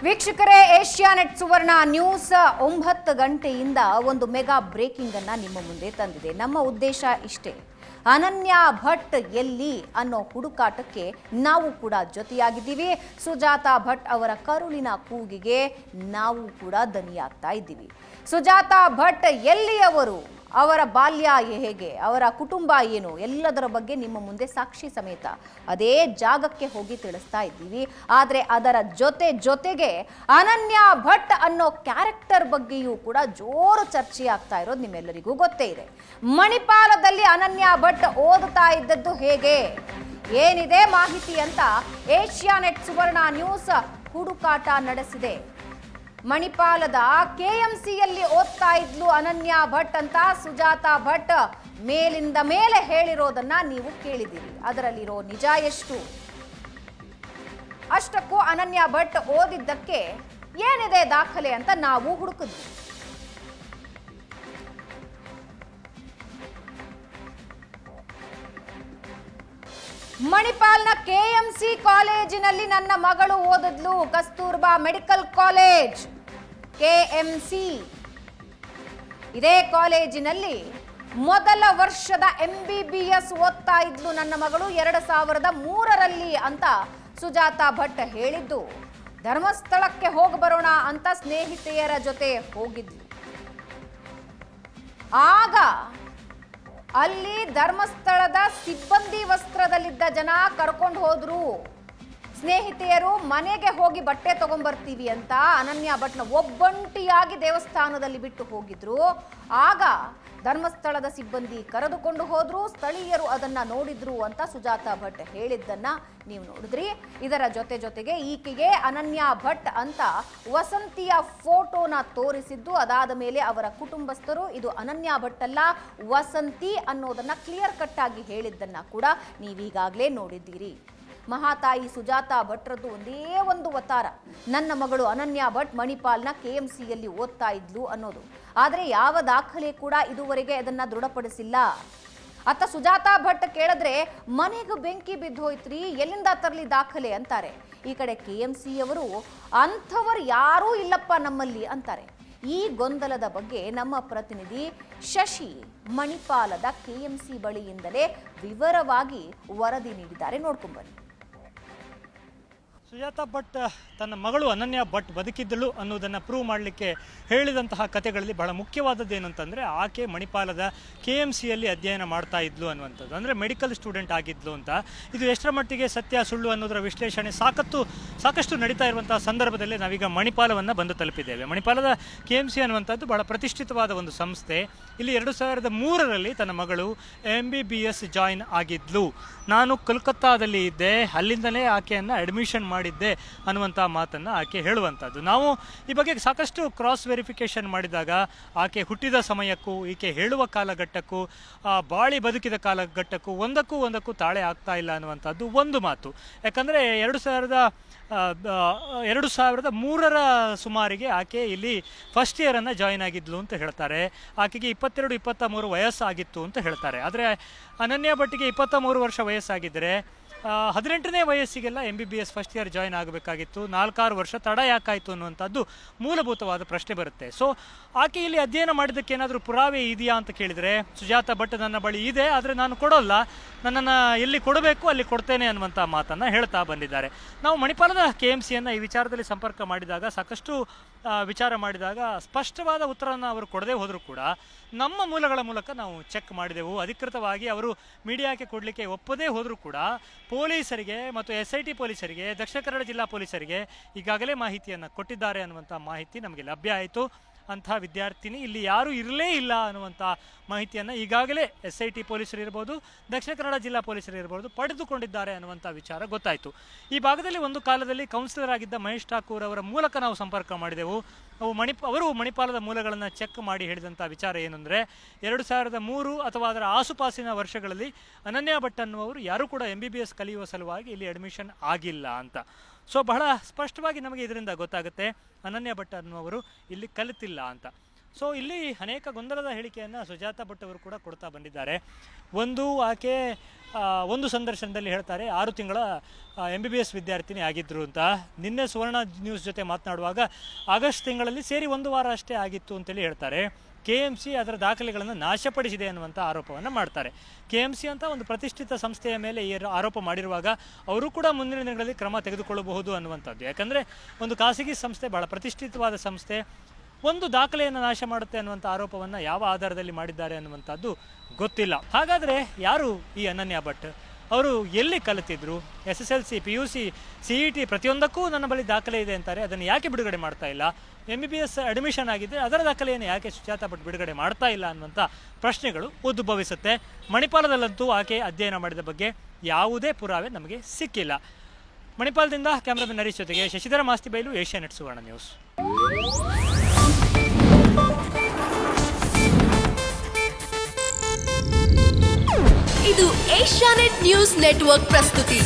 ವೀಕ್ಷಕರೇ, ಏಷ್ಯಾನೆಟ್ ಸುವರ್ಣ ನ್ಯೂಸ್ 9 ಗಂಟೆಯಿಂದ ಒಂದು ಮೆಗಾ ಬ್ರೇಕಿಂಗ್ ಅನ್ನ ನಿಮ್ಮ ಮುಂದೆ ತಂದಿದೆ. ನಮ್ಮ ಉದ್ದೇಶ ಇಷ್ಟೇ, ಅನನ್ಯ ಭಟ್ ಎಲ್ಲಿ ಅನ್ನೋ ಹುಡುಕಾಟಕ್ಕೆ ನಾವು ಕೂಡ ಜೊತೆಯಾಗಿದ್ದೀವಿ. ಸುಜಾತಾ ಭಟ್ ಅವರ ಕರುಳಿನ ಕೂಗಿಗೆ ನಾವು ಕೂಡ ದನಿಯಾಗ್ತಾ ಇದ್ದೀವಿ. ಸುಜಾತಾ ಭಟ್ ಎಲ್ಲಿಯವರು, ಅವರ ಬಾಲ್ಯ ಹೇಗೆ, ಅವರ ಕುಟುಂಬ ಏನು, ಎಲ್ಲದರ ಬಗ್ಗೆ ನಿಮ್ಮ ಮುಂದೆ ಸಾಕ್ಷಿ ಸಮೇತ ಅದೇ ಜಾಗಕ್ಕೆ ಹೋಗಿ ತಿಳಿಸ್ತಾ ಇದ್ದೀವಿ. ಆದರೆ ಅದರ ಜೊತೆಗೆ ಅನನ್ಯ ಭಟ್ ಅನ್ನೋ ಕ್ಯಾರೆಕ್ಟರ್ ಬಗ್ಗೆಯೂ ಕೂಡ ಜೋರು ಚರ್ಚೆ ಆಗ್ತಾ ಇರೋದು ನಿಮ್ಮೆಲ್ಲರಿಗೂ ಗೊತ್ತೇ ಇದೆ. ಮಣಿಪಾಲದಲ್ಲಿ ಅನನ್ಯ ಭಟ್ ಓದುತ್ತಾ ಇದ್ದದ್ದು ಹೇಗೆ, ಏನಿದೆ ಮಾಹಿತಿ ಅಂತ ಏಷ್ಯಾನೆಟ್ ಸುವರ್ಣ ನ್ಯೂಸ್ ಹುಡುಕಾಟ ನಡೆಸಿದೆ. ಮಣಿಪಾಲದ ಕೆಎಂಸಿಯಲ್ಲಿ ಓದ್ತಾ ಇದ್ಲು ಅನನ್ಯ ಭಟ್ ಅಂತ ಸುಜಾತಾ ಭಟ್ ಮೇಲಿಂದ ಮೇಲೆ ಹೇಳಿರೋದನ್ನ ನೀವು ಕೇಳಿದಿರಿ. ಅದರಲ್ಲಿರೋ ನಿಜ ಎಷ್ಟು? ಅಷ್ಟಕ್ಕೂ ಅನನ್ಯ ಭಟ್ ಓದಿದ್ದಕ್ಕೆ ಏನಿದೆ ದಾಖಲೆ ಅಂತ ನಾವು ಹುಡುಕಿದ್ವಿ. ಮಣಿಪಾಲ್ನ ಕೆಎಂಸಿ ಕಾಲೇಜಿನಲ್ಲಿ ನನ್ನ ಮಗಳು ಓದಿದ್ಲು. Kasturba medical college, KMC. ಇದೇ ಕಾಲೇಜಿನಲ್ಲಿ ಮೊದಲ ವರ್ಷದ MBBS ಓದ್ತಾ ಇದ್ಲು ನನ್ನ ಮಗಳು 2003ರಲ್ಲಿ ಅಂತ ಸುಜಾತಾ ಭಟ್ ಹೇಳಿದ್ದು. ಧರ್ಮಸ್ಥಳಕ್ಕೆ ಹೋಗಿ ಬರೋಣ ಅಂತ ಸ್ನೇಹಿತೆಯರ ಜೊತೆ ಹೋಗಿದ್ಲು. ಆಗ ಅಲ್ಲಿ ಧರ್ಮಸ್ಥಳದ ಸಿಬ್ಬಂದಿ ವಸ್ತ್ರದಲ್ಲಿದ್ದ ಜನ ಕರ್ಕೊಂಡು ಹೋದ್ರು. ಸ್ನೇಹಿತೆಯರು ಮನೆಗೆ ಹೋಗಿ ಬಟ್ಟೆ ತಗೊಂಡ್ಬರ್ತೀವಿ ಅಂತ ಅನನ್ಯ ಭಟ್ನ ಒಬ್ಬಂಟಿಯಾಗಿ ದೇವಸ್ಥಾನದಲ್ಲಿ ಬಿಟ್ಟು ಹೋಗಿದ್ರು. ಆಗ ಧರ್ಮಸ್ಥಳದ ಸಿಬ್ಬಂದಿ ಕರೆದುಕೊಂಡು ಹೋದ್ರು. ಸ್ಥಳೀಯರು ಅದನ್ನ ನೋಡಿದ್ರು ಅಂತ ಸುಜಾತಾ ಭಟ್ ಹೇಳಿದ್ದನ್ನ ನೀವು ನೋಡಿದ್ರಿ. ಇದರ ಜೊತೆಗೆ ಈಕೆಗೆ ಅನನ್ಯ ಭಟ್ ಅಂತ ವಸಂತಿಯ ಫೋಟೋನ ತೋರಿಸಿದ್ದು. ಅದಾದ ಮೇಲೆ ಅವರ ಕುಟುಂಬಸ್ಥರು ಇದು ಅನನ್ಯ ಭಟ್ ಅಲ್ಲ, ವಸಂತಿ ಅನ್ನೋದನ್ನ ಕ್ಲಿಯರ್ ಕಟ್ ಆಗಿ ಹೇಳಿದ್ದನ್ನ ಕೂಡ ನೀವೀಗಾಗಲೇ ನೋಡಿದ್ದೀರಿ. ಮಹಾತಾಯಿ ಸುಜಾತಾ ಭಟ್ರದ್ದು ಒಂದೇ ಒಂದು ಅವತಾರ, ನನ್ನ ಮಗಳು ಅನನ್ಯ ಭಟ್ ಮಣಿಪಾಲ್ನ ಕೆಎಂಸಿಯಲ್ಲಿ ಓದ್ತಾ ಇದ್ಲು ಅನ್ನೋದು. ಆದರೆ ಯಾವ ದಾಖಲೆ ಕೂಡ ಇದುವರೆಗೆ ಅದನ್ನ ದೃಢಪಡಿಸಿಲ್ಲ. ಅತ್ತ ಸುಜಾತಾ ಭಟ್ ಕೇಳಿದ್ರೆ ಮನೆಗೆ ಬೆಂಕಿ ಬಿದ್ದೋಯ್ತ್ರಿ, ಎಲ್ಲಿಂದ ತರಲಿ ದಾಖಲೆ ಅಂತಾರೆ. ಈ ಕಡೆ ಕೆಎಂಸಿಯವರು ಅಂಥವರು ಯಾರೂ ಇಲ್ಲಪ್ಪ ನಮ್ಮಲ್ಲಿ ಅಂತಾರೆ. ಈ ಗೊಂದಲದ ಬಗ್ಗೆ ನಮ್ಮ ಪ್ರತಿನಿಧಿ ಶಶಿ ಮಣಿಪಾಲದ ಕೆಎಂಸಿ ಬಳಿಯಿಂದಲೇ ವಿವರವಾಗಿ ವರದಿ ನೀಡಿದ್ದಾರೆ. ನೋಡ್ಕೊಂಡ್ಬನ್ನಿ. ಸುಜಾತಾ ಭಟ್ ತನ್ನ ಮಗಳು ಅನನ್ಯ ಭಟ್ ಬದುಕಿದ್ದಳು ಅನ್ನೋದನ್ನು ಪ್ರೂವ್ ಮಾಡಲಿಕ್ಕೆ ಹೇಳಿದಂತಹ ಕಥೆಗಳಲ್ಲಿ ಬಹಳ ಮುಖ್ಯವಾದದ್ದು ಏನು ಅಂತಂದರೆ, ಆಕೆ ಮಣಿಪಾಲದ KMCಯಲ್ಲಿ ಅಧ್ಯಯನ ಮಾಡ್ತಾ ಇದ್ಲು ಅನ್ನುವಂಥದ್ದು. ಅಂದರೆ ಮೆಡಿಕಲ್ ಸ್ಟೂಡೆಂಟ್ ಆಗಿದ್ಲು ಅಂತ. ಇದು ಎಷ್ಟರ ಮಟ್ಟಿಗೆ ಸತ್ಯ ಸುಳ್ಳು ಅನ್ನೋದರ ವಿಶ್ಲೇಷಣೆ ಸಾಕಷ್ಟು ನಡೀತಾ ಇರುವಂತಹ ಸಂದರ್ಭದಲ್ಲಿ ನಾವೀಗ ಮಣಿಪಾಲವನ್ನು ಬಂದು ತಲುಪಿದ್ದೇವೆ. ಮಣಿಪಾಲದ KMC ಅನ್ನುವಂಥದ್ದು ಬಹಳ ಪ್ರತಿಷ್ಠಿತವಾದ ಒಂದು ಸಂಸ್ಥೆ. ಇಲ್ಲಿ 2003ರಲ್ಲಿ ತನ್ನ ಮಗಳು MBBS ಜಾಯಿನ್ ಆಗಿದ್ಲು. ನಾನು ಕೋಲ್ಕತ್ತಾದಲ್ಲಿ ಇದ್ದೆ, ಅಲ್ಲಿಂದಲೇ ಆಕೆಯನ್ನು ಅಡ್ಮಿಷನ್ ಮಾಡಿದ್ದೆ ಅನ್ನುವಂಥ ಮಾತನ್ನು ಆಕೆ ಹೇಳುವಂಥದ್ದು. ನಾವು ಈ ಬಗ್ಗೆ ಸಾಕಷ್ಟು ಕ್ರಾಸ್ ವೆರಿಫಿಕೇಷನ್ ಮಾಡಿದಾಗ ಆಕೆ ಹುಟ್ಟಿದ ಸಮಯಕ್ಕೂ ಈಕೆ ಹೇಳುವ ಕಾಲಘಟ್ಟಕ್ಕೂ ಬಾಳಿ ಬದುಕಿದ ಕಾಲಘಟ್ಟಕ್ಕೂ ಒಂದಕ್ಕೂ ತಾಳೆ ಆಗ್ತಾ ಇಲ್ಲ ಅನ್ನುವಂಥದ್ದು ಒಂದು ಮಾತು. ಯಾಕಂದರೆ 2003ರ ಸುಮಾರಿಗೆ ಆಕೆ ಇಲ್ಲಿ ಫಸ್ಟ್ ಇಯರನ್ನು ಜಾಯಿನ್ ಆಗಿದ್ಲು ಅಂತ ಹೇಳ್ತಾರೆ. ಆಕೆಗೆ 22-23 ವಯಸ್ಸಾಗಿತ್ತು ಅಂತ ಹೇಳ್ತಾರೆ. ಆದರೆ ಅನನ್ಯ ಭಟ್ಟಿಗೆ 23 ವರ್ಷ ವಯಸ್ಸಾಗಿದ್ದರೆ 18ನೇ ವಯಸ್ಸಿಗೆಲ್ಲ MBBS ಫಸ್ಟ್ ಇಯರ್ ಜಾಯಿನ್ ಆಗಬೇಕಾಗಿತ್ತು. 4-6 ವರ್ಷ ತಡ ಯಾಕಾಯಿತು ಅನ್ನುವಂಥದ್ದು ಮೂಲಭೂತವಾದ ಪ್ರಶ್ನೆ ಬರುತ್ತೆ. ಸೊ ಆಕೆ ಇಲ್ಲಿ ಅಧ್ಯಯನ ಮಾಡಿದ್ದಕ್ಕೆ ಏನಾದರೂ ಪುರಾವೆ ಇದೆಯಾ ಅಂತ ಕೇಳಿದರೆ, ಸುಜಾತಾ ಭಟ್ ನನ್ನ ಬಳಿ ಇದೆ, ಆದರೆ ನಾನು ಕೊಡೋಲ್ಲ, ನನ್ನನ್ನು ಎಲ್ಲಿ ಕೊಡಬೇಕು ಅಲ್ಲಿ ಕೊಡ್ತೇನೆ ಅನ್ನುವಂಥ ಮಾತನ್ನು ಹೇಳ್ತಾ ಬಂದಿದ್ದಾರೆ. ನಾವು ಮಣಿಪಾಲದ KMCಯನ್ನು ಈ ವಿಚಾರದಲ್ಲಿ ಸಂಪರ್ಕ ಮಾಡಿದಾಗ ಸಾಕಷ್ಟು ವಿಚಾರ ಮಾಡಿದಾಗ ಸ್ಪಷ್ಟವಾದ ಉತ್ತರವನ್ನು ಅವರು ಕೊಡದೇ ಹೋದರೂ ಕೂಡ ನಮ್ಮ ಮೂಲಗಳ ಮೂಲಕ ನಾವು ಚೆಕ್ ಮಾಡಿದೆವು. ಅಧಿಕೃತವಾಗಿ ಅವರು ಮೀಡಿಯಾಕ್ಕೆ ಕೊಡಲಿಕ್ಕೆ ಒಪ್ಪದೇ ಹೋದರೂ ಕೂಡ ಪೊಲೀಸರಿಗೆ ಮತ್ತು SIT ಪೊಲೀಸರಿಗೆ, ದಕ್ಷಿಣ ಕನ್ನಡ ಜಿಲ್ಲಾ ಪೊಲೀಸರಿಗೆ ಈಗಾಗಲೇ ಮಾಹಿತಿಯನ್ನು ಕೊಟ್ಟಿದ್ದಾರೆ ಅನ್ನುವಂಥ ಮಾಹಿತಿ ನಮಗೆ ಲಭ್ಯ ಆಯಿತು. ಅಂಥ ವಿದ್ಯಾರ್ಥಿನಿ ಇಲ್ಲಿ ಯಾರೂ ಇರಲೇ ಇಲ್ಲ ಅನ್ನುವಂಥ ಮಾಹಿತಿಯನ್ನು ಈಗಾಗಲೇ SIT ಪೊಲೀಸರು ಇರ್ಬೋದು, ದಕ್ಷಿಣ ಕನ್ನಡ ಜಿಲ್ಲಾ ಪೊಲೀಸರು ಇರ್ಬೋದು ಪಡೆದುಕೊಂಡಿದ್ದಾರೆ ಅನ್ನುವಂಥ ವಿಚಾರ ಗೊತ್ತಾಯಿತು. ಈ ಭಾಗದಲ್ಲಿ ಒಂದು ಕಾಲದಲ್ಲಿ ಕೌನ್ಸಿಲರ್ ಆಗಿದ್ದ ಮಹೇಶ್ ಠಾಕೂರ್ ಅವರ ಮೂಲಕ ನಾವು ಸಂಪರ್ಕ ಮಾಡಿದೆವು. ಅವರು ಮಣಿಪಾಲದ ಮೂಲಗಳನ್ನು ಚೆಕ್ ಮಾಡಿ ಹೇಳಿದಂಥ ವಿಚಾರ ಏನಂದರೆ, 2003 ಅಥವಾ ಅದರ ಆಸುಪಾಸಿನ ವರ್ಷಗಳಲ್ಲಿ ಅನನ್ಯ ಭಟ್ ಅನ್ನುವರು ಯಾರೂ ಕೂಡ MBBS ಕಲಿಯುವ ಸಲುವಾಗಿ ಇಲ್ಲಿ ಅಡ್ಮಿಷನ್ ಆಗಿಲ್ಲ ಅಂತ. ಸೊ ಬಹಳ ಸ್ಪಷ್ಟವಾಗಿ ನಮಗೆ ಇದರಿಂದ ಗೊತ್ತಾಗುತ್ತೆ ಅನನ್ಯ ಭಟ್ ಅನ್ನುವರು ಇಲ್ಲಿ ಕಲಿತಿಲ್ಲ ಅಂತ. ಸೊ ಇಲ್ಲಿ ಅನೇಕ ಗೊಂದಲದ ಹೇಳಿಕೆಯನ್ನು ಸುಜಾತಾ ಭಟ್ ಅವರು ಕೂಡ ಕೊಡ್ತಾ ಬಂದಿದ್ದಾರೆ. ಒಂದು, ಆಕೆ ಒಂದು ಸಂದರ್ಶನದಲ್ಲಿ ಹೇಳ್ತಾರೆ 6 ತಿಂಗಳ MBBS ವಿದ್ಯಾರ್ಥಿನಿ ಆಗಿದ್ದರು ಅಂತ. ನಿನ್ನೆ ಸುವರ್ಣ ನ್ಯೂಸ್ ಜೊತೆ ಮಾತನಾಡುವಾಗ ಆಗಸ್ಟ್ ತಿಂಗಳಲ್ಲಿ ಸೇರಿ 1 ವಾರ ಅಷ್ಟೇ ಆಗಿತ್ತು ಅಂತೇಳಿ ಹೇಳ್ತಾರೆ. KMC ಅದರ ದಾಖಲೆಗಳನ್ನು ನಾಶಪಡಿಸಿದೆ ಅನ್ನುವಂಥ ಆರೋಪವನ್ನು ಮಾಡ್ತಾರೆ. KMC ಅಂತ ಒಂದು ಪ್ರತಿಷ್ಠಿತ ಸಂಸ್ಥೆಯ ಮೇಲೆ ಈ ಆರೋಪ ಮಾಡಿರುವಾಗ ಅವರು ಕೂಡ ಮುಂದಿನ ದಿನಗಳಲ್ಲಿ ಕ್ರಮ ತೆಗೆದುಕೊಳ್ಳಬಹುದು ಅನ್ನುವಂಥದ್ದು. ಯಾಕಂದರೆ ಒಂದು ಖಾಸಗಿ ಸಂಸ್ಥೆ, ಬಹಳ ಪ್ರತಿಷ್ಠಿತವಾದ ಸಂಸ್ಥೆ, ಒಂದು ದಾಖಲೆಯನ್ನು ನಾಶ ಮಾಡುತ್ತೆ ಅನ್ನುವಂಥ ಆರೋಪವನ್ನು ಯಾವ ಆಧಾರದಲ್ಲಿ ಮಾಡಿದ್ದಾರೆ ಅನ್ನುವಂಥದ್ದು ಗೊತ್ತಿಲ್ಲ. ಹಾಗಾದರೆ ಯಾರು ಈ ಅನನ್ಯ ಭಟ್? ಅವರು ಎಲ್ಲಿ ಕಲಿತಿದ್ರು? SSLC, PUC, CET ಪ್ರತಿಯೊಂದಕ್ಕೂ ನನ್ನ ಬಳಿ ದಾಖಲೆ ಇದೆ ಅಂತಾರೆ. ಅದನ್ನು ಯಾಕೆ ಬಿಡುಗಡೆ ಮಾಡ್ತಾ ಇಲ್ಲ? MBBS ಅಡ್ಮಿಷನ್ ಆಗಿದೆ, ಅದರ ದಾಖಲೆಯನ್ನು ಯಾಕೆ ಸುಜಾತಾ ಭಟ್ ಬಿಡುಗಡೆ ಮಾಡ್ತಾ ಇಲ್ಲ ಅನ್ನುವಂಥ ಪ್ರಶ್ನೆಗಳು ಉದ್ಭವಿಸುತ್ತೆ. ಮಣಿಪಾಲದಲ್ಲಂತೂ ಆಕೆ ಅಧ್ಯಯನ ಮಾಡಿದ ಬಗ್ಗೆ ಯಾವುದೇ ಪುರಾವೆ ನಮಗೆ ಸಿಕ್ಕಿಲ್ಲ. ಮಣಿಪಾಲದಿಂದ ಕ್ಯಾಮ್ರಾಮನ್ ನರೀಶ್ ಜೊತೆಗೆ ಶಶಿಧರ ಮಾಸ್ತಿಬೈಲು, ಏಷ್ಯಾನೆಟ್ ಸುವರ್ಣ ನ್ಯೂಸ್. ಇದು ಏಷ್ಯಾನೆಟ್ ನ್ಯೂಸ್ ನೆಟ್ವರ್ಕ್ ಪ್ರಸ್ತುತಿ.